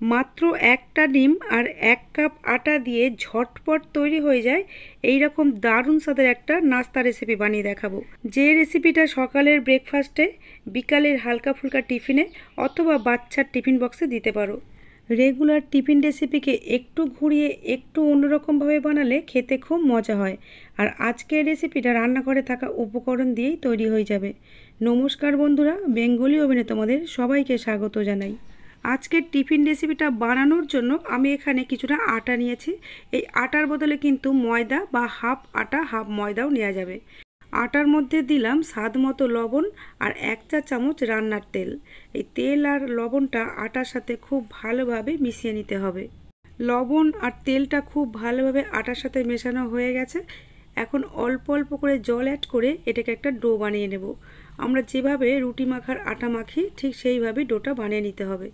মাত্র একটা ডিম আর 1 কাপ আটা দিয়ে ঝটপট তৈরি হয়ে যায় এই রকম দারুণ স্বাদের একটা নাস্তা রেসিপি বানিয়ে দেখাবো। যে রেসিপিটা সকালের ব্রেকফাস্টে, বিকালের হালকা ফুলকা টিফিনে অথবা বাচ্চার টিফিন বক্সে দিতে পারো। রেগুলার টিফিন রেসিপিকে একটু ঘুরিয়ে একটু অন্যরকমভাবে বানালে খেতে খুব মজা হয়। আর আজকের রেসিপিটা রান্নাঘরে থাকা উপকরণ দিয়েই তৈরি হয়ে যাবে। নমস্কার বন্ধুরা, বেঙ্গলি ওভেনে তোমাদের সবাইকে স্বাগত জানাই। আজকের টিফিন রেসিপিটা বানানোর জন্য আমি এখানে কিছুটা আটা নিয়েছি। এই আটার বদলে কিন্তু ময়দা বা হাফ আটা হাফ ময়দাও নেওয়া যাবে। আটার মধ্যে দিলাম স্বাদ মতো লবণ আর 1 চা চামচ রান্নার তেল। এই তেল আর লবণটা আটার সাথে খুব ভালোভাবে মিশিয়ে নিতে হবে। লবণ আর তেলটা খুব ভালোভাবে আটার সাথে মেশানো হয়ে গেছে। এখন অল্প অল্প করে জল অ্যাড করে এটাকে একটা ডো বানিয়ে নেব। আমরা যেভাবে রুটি মাখার আটা মাখি ঠিক সেইভাবেই ডোটা বানিয়ে নিতে হবে।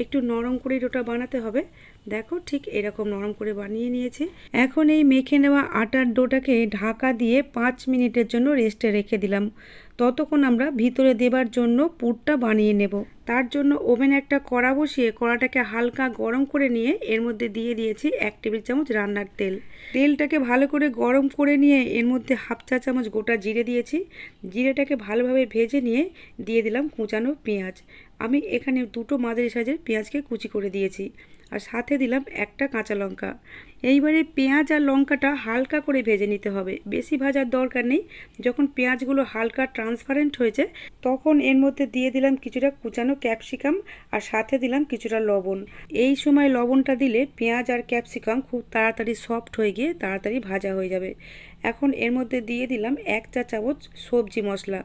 একটু নরম করে ডোটা বানাতে হবে। দেখো ঠিক এরকম নরম করে বানিয়ে নিয়েছি। এখন এই মেখে নেওয়া আটার ডোটাকে ঢাকা দিয়ে 5 মিনিটের জন্য রেস্টে রেখে দিলাম। ততক্ষণ আমরা ভিতরে দেবার জন্য পুরটা বানিয়ে নেব। তার জন্য ওভেনে একটা কড়া বসিয়ে কড়াটাকে হালকা গরম করে নিয়ে এর মধ্যে দিয়ে দিয়েছি 1 টেবিল চামচ রান্নার তেল। তেলটাকে ভালো করে গরম করে নিয়ে এর মধ্যে হাফ চা চামচ গোটা জিরে দিয়েছি। জিরেটাকে ভালোভাবে ভেজে নিয়ে দিয়ে দিলাম কুচানো পেঁয়াজ। আমি এখানে দুটো মাঝারি সাইজের পেঁয়াজকে কুচি করে দিয়েছি আর সাথে দিলাম একটা কাঁচা লঙ্কা। এইবারে পেঁয়াজ আর লঙ্কাটা হালকা করে ভেজে নিতে হবে, বেশি ভাজার দরকার নেই। যখন পেঁয়াজগুলো হালকা ট্রান্সপারেন্ট হয়েছে তখন এর মধ্যে দিয়ে দিলাম কিছুটা কুচানো ক্যাপসিকাম আর সাথে দিলাম কিছুটা লবণ। এই সময় লবণটা দিলে পেঁয়াজ আর ক্যাপসিকাম খুব তাড়াতাড়ি সফট হয়ে গিয়ে তাড়াতাড়ি ভাজা হয়ে যাবে। এখন এর মধ্যে দিয়ে দিলাম 1 চা চামচ সবজি মশলা।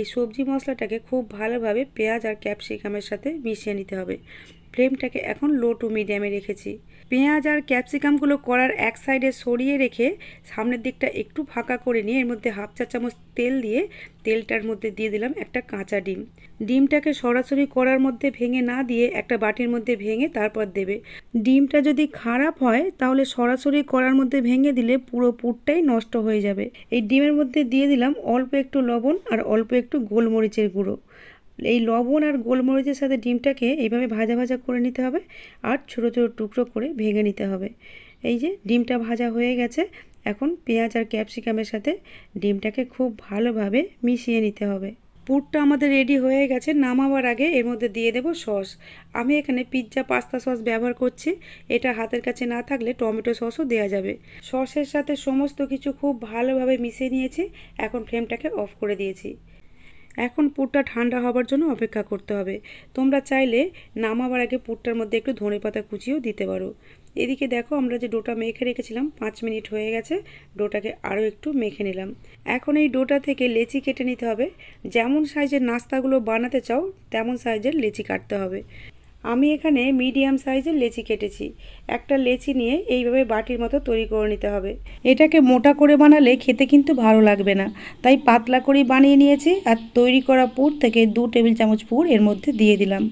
এই সবজি মশলাটাকে খুব ভালোভাবে পেঁয়াজ আর ক্যাপসিকামের সাথে মিশিয়ে নিতে হবে। ফ্লেমটাকে এখন লো টু মিডিয়ামে রেখেছি। পেঁয়াজ আর ক্যাপসিকামগুলো কড়ার এক সাইডে সরিয়ে রেখে সামনের দিকটা একটু ফাঁকা করে নিয়ে এর মধ্যে হাফ চা চামচ তেল দিয়ে তেলটার মধ্যে দিয়ে দিলাম একটা কাঁচা ডিম। ডিমটাকে সরাসরি কড়ার মধ্যে ভেঙে না দিয়ে একটা বাটির মধ্যে ভেঙে তারপর দেবে। ডিমটা যদি খারাপ হয় তাহলে সরাসরি কড়ার মধ্যে ভেঙে দিলে পুরো পুরটাই নষ্ট হয়ে যাবে। এই ডিমের মধ্যে দিয়ে দিলাম অল্প একটু লবণ আর অল্প একটু গোলমরিচের গুঁড়ো। এই লবণ আর গোলমরিচের সাথে ডিমটাকে এইভাবে ভাজা ভাজা করে নিতে হবে আর ছোটো ছোটো টুকরো করে ভেঙে নিতে হবে। এই যে ডিমটা ভাজা হয়ে গেছে, এখন পেঁয়াজ আর ক্যাপসিকামের সাথে ডিমটাকে খুব ভালোভাবে মিশিয়ে নিতে হবে। পুরটা আমাদের রেডি হয়ে গেছে। নামাবার আগে এর মধ্যে দিয়ে দেব সস। আমি এখানে পিৎজা পাস্তা সস ব্যবহার করছি। এটা হাতের কাছে না থাকলে টমেটো সসও দেওয়া যাবে। সসের সাথে সমস্ত কিছু খুব ভালোভাবে মিশিয়ে নিয়েছি। এখন ফ্লেমটাকে অফ করে দিয়েছি। এখন পুরটা ঠান্ডা হবার জন্য অপেক্ষা করতে হবে। তোমরা চাইলে নামাবার আগে পুরটার মধ্যে একটু ধনেপাতা কুচিও দিতে পারো। এদিকে দেখো আমরা যে ডোটা মেখে রেখেছিলাম 5 মিনিট হয়ে গেছে। ডোটাকে আরও একটু মেখে নিলাম। এখন এই ডোটা থেকে লেচি কেটে নিতে হবে। যেমন সাইজের নাস্তাগুলো বানাতে চাও তেমন সাইজের লেচি কাটতে হবে। আমি এখানে মিডিয়াম সাইজের লেচি কেটেছি। একটা লেচি নিয়ে এইভাবে বাটির মতো তৈরি করে নিতে হবে। এটাকে মোটা করে বানালে খেতে কিন্তু ভালো লাগবে না, তাই পাতলা করেই বানিয়ে নিয়েছি। আর তৈরি করা পুর থেকে 2 টেবিল চামচ পুর এর মধ্যে দিয়ে দিলাম।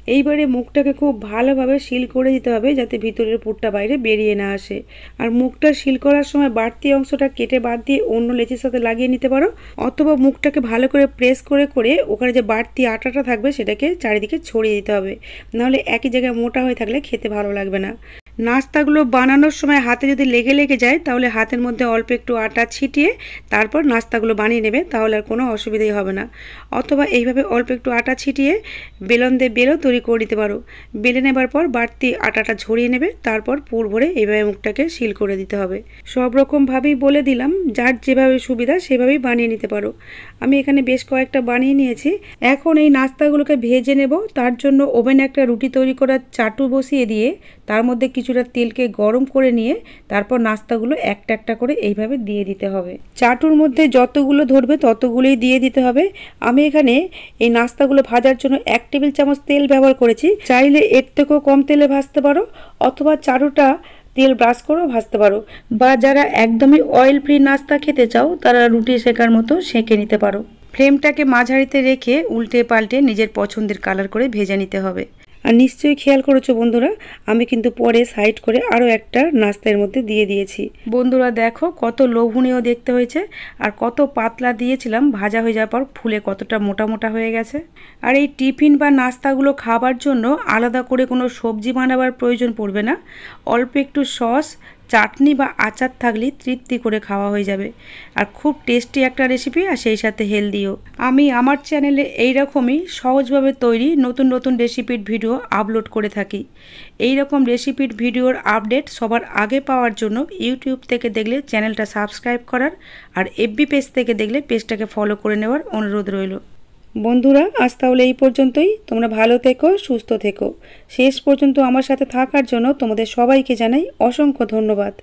এইবারে মুখটাকে খুব ভালোভাবে সিল করে দিতে হবে যাতে ভিতরের পুরটা বাইরে বেরিয়ে না আসে। আর মুখটা সিল করার সময় বাড়তি অংশটা কেটে বাদ দিয়ে অন্য লেচির সাথে লাগিয়ে নিতে পারো, অথবা মুখটাকে ভালো করে প্রেস করে করে ওখানে যে বাড়তি আটাটা থাকবে সেটাকে চারিদিকে ছড়িয়ে দিতে হবে, নাহলে একই জায়গায় মোটা হয়ে থাকলে খেতে ভালো লাগবে না। নাস্তাগুলো বানানোর সময় হাতে যদি লেগে লেগে যায় তাহলে হাতের মধ্যে অল্প একটু আটা ছিটিয়ে তারপর নাস্তাগুলো বানিয়ে নেবে, তাহলে আর কোনো অসুবিধাই হবে না। অথবা এইভাবে অল্প একটু আটা ছিটিয়ে বেলন দিয়ে বেলও তৈরি করে নিতে পারো। বেলে নেবার পর বাড়তি আটাটা ঝরিয়ে নেবে, তারপর পুর ভরে এইভাবে মুখটাকে সিল করে দিতে হবে। সব রকমভাবেই বলে দিলাম, যার যেভাবে সুবিধা সেভাবেই বানিয়ে নিতে পারো। আমি এখানে বেশ কয়েকটা বানিয়ে নিয়েছি। এখন এই নাস্তাগুলোকে ভেজে নেব। তার জন্য ওভেনে একটা রুটি তৈরি করার চাটু বসিয়ে দিয়ে তার মধ্যে কিছুটা তেলকে গরম করে নিয়ে তারপর নাস্তাগুলো একটা একটা করে এইভাবে দিয়ে দিতে হবে। চাটুর মধ্যে যতগুলো ধরবে ততগুলোই দিয়ে দিতে হবে। আমি এখানে এই নাস্তাগুলো ভাজার জন্য 1 টেবিল চামচ তেল ব্যবহার করেছি। চাইলে এর থেকেও কম তেলে ভাজতে পারো, অথবা চাটুটা তেল ব্রাশ করেও ভাজতে পারো, বা যারা একদমই অয়েল ফ্রি নাস্তা খেতে চাও তারা রুটি সেকার মতো সেঁকে নিতে পারো। ফ্লেমটাকে মাঝারিতে রেখে উল্টে পাল্টে নিজের পছন্দের কালার করে ভেজে নিতে হবে। আর নিশ্চয়ই খেয়াল করেছো বন্ধুরা, আমি কিন্তু পরে সাইড করে আরও একটা নাস্তার মধ্যে দিয়ে দিয়েছি। বন্ধুরা দেখো কত লোভনীয় দেখতে হয়েছে, আর কত পাতলা দিয়েছিলাম, ভাজা হয়ে যাওয়ার পর ফুলে কতটা মোটা মোটা হয়ে গেছে। আর এই টিফিন বা নাস্তাগুলো খাবার জন্য আলাদা করে কোনো সবজি বানাবার প্রয়োজন পড়বে না। অল্প একটু সস, চাটনি বা আচার থাকলেই তৃপ্তি করে খাওয়া হয়ে যাবে। আর খুব টেস্টি একটা রেসিপি, আর সেই সাথে হেলদিও। আমি আমার চ্যানেলে এইরকমই সহজভাবে তৈরি নতুন নতুন রেসিপির ভিডিও আপলোড করে থাকি। এই রকম রেসিপির ভিডিওর আপডেট সবার আগে পাওয়ার জন্য ইউটিউব থেকে দেখলে চ্যানেলটা সাবস্ক্রাইব করার, আর এফবি পেজ থেকে দেখলে পেজটাকে ফলো করে নেওয়ার অনুরোধ রইল। বন্ধুরা আজ তাহলে এই পর্যন্তই। তোমরা ভালো থেকো, সুস্থ থেকো। শেষ পর্যন্ত আমার সাথে থাকার জন্য তোমাদের সবাইকে জানাই অসংখ্য ধন্যবাদ।